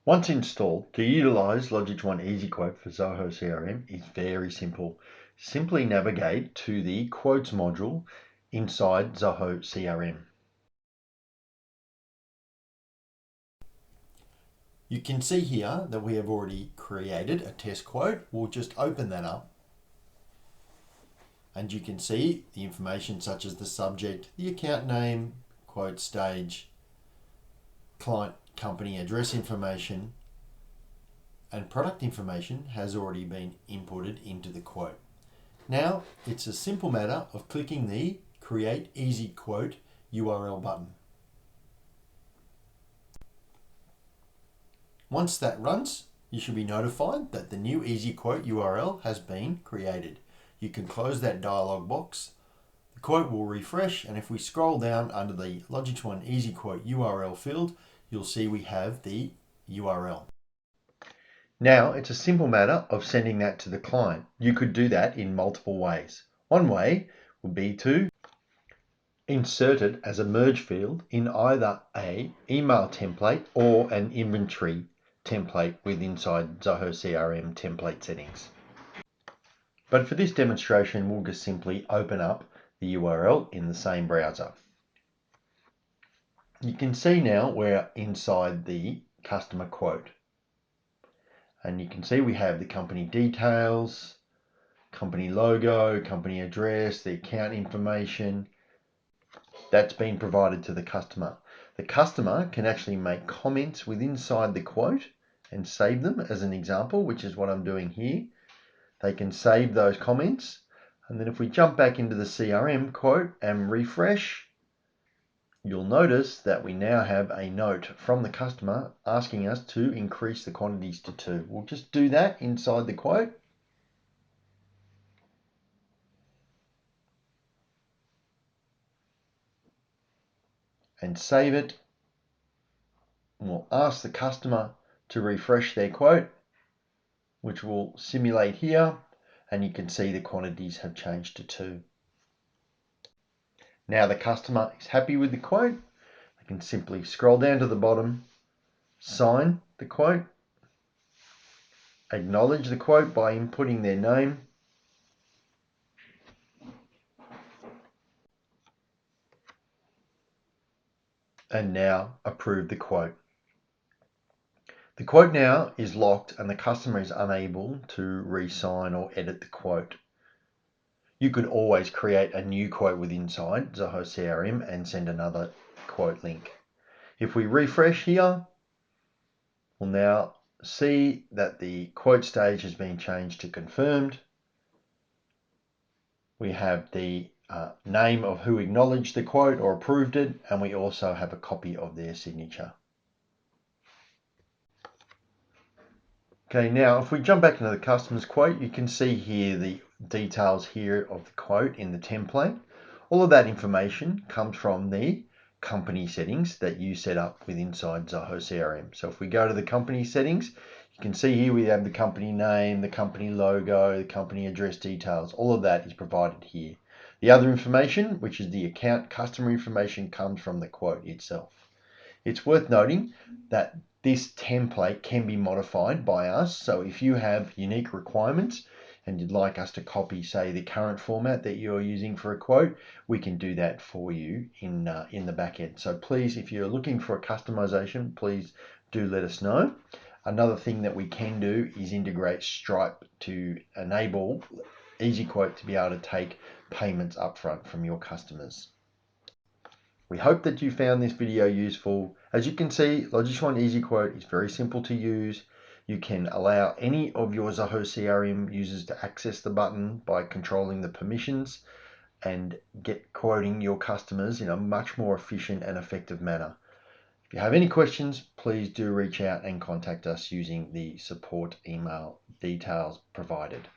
Once installed, to utilize LogixOne EasyQuote for Zoho CRM is very simple. Simply navigate to the Quotes module inside Zoho CRM. You can see here that we have already created a test quote. We'll just open that up. And you can see the information such as the subject, the account name, quote stage, client company address information, and product information has already been inputted into the quote. Now it's a simple matter of clicking the Create Easy Quote URL button. Once that runs, you should be notified that the new Easy Quote URL has been created. You can close that dialog box. The quote will refresh, and if we scroll down under the LogixOne EasyQuote URL field, you'll see we have the URL. Now it's a simple matter of sending that to the client. You could do that in multiple ways. One way would be to insert it as a merge field in either an email template or an inventory template with inside Zoho CRM template settings. But for this demonstration, we'll just simply open up the URL in the same browser. You can see now we're inside the customer quote. And you can see we have the company details, company logo, company address, the account information. That's been provided to the customer. The customer can actually make comments within inside the quote and save them as an example, which is what I'm doing here. They can save those comments. And then if we jump back into the CRM quote and refresh, you'll notice that we now have a note from the customer asking us to increase the quantities to 2. We'll just do that inside the quote. And save it. We'll ask the customer to refresh their quote, which will simulate here, and you can see the quantities have changed to 2. Now the customer is happy with the quote. They can simply scroll down to the bottom, sign the quote, acknowledge the quote by inputting their name, and now approve the quote. The quote now is locked and the customer is unable to re-sign or edit the quote. You could always create a new quote with inside Zoho CRM and send another quote link. If we refresh here, we'll now see that the quote stage has been changed to confirmed. We have the name of who acknowledged the quote or approved it, and we also have a copy of their signature. Okay, now if we jump back into the customer's quote, you can see here the details here of the quote in the template. All of that information comes from the company settings that you set up with inside Zoho CRM. So if we go to the company settings, you can see here we have the company name, the company logo, the company address details. All of that is provided here. The other information, which is the account customer information, comes from the quote itself. It's worth noting that this template can be modified by us. So if you have unique requirements and you'd like us to copy, say, the current format that you're using for a quote, we can do that for you in the back end. So please, if you're looking for a customization, please do let us know. Another thing that we can do is integrate Stripe to enable EasyQuote to be able to take payments upfront from your customers. We hope that you found this video useful. As you can see, LogixOne EasyQuote is very simple to use. You can allow any of your Zoho CRM users to access the button by controlling the permissions and get quoting your customers in a much more efficient and effective manner. If you have any questions, please do reach out and contact us using the support email details provided.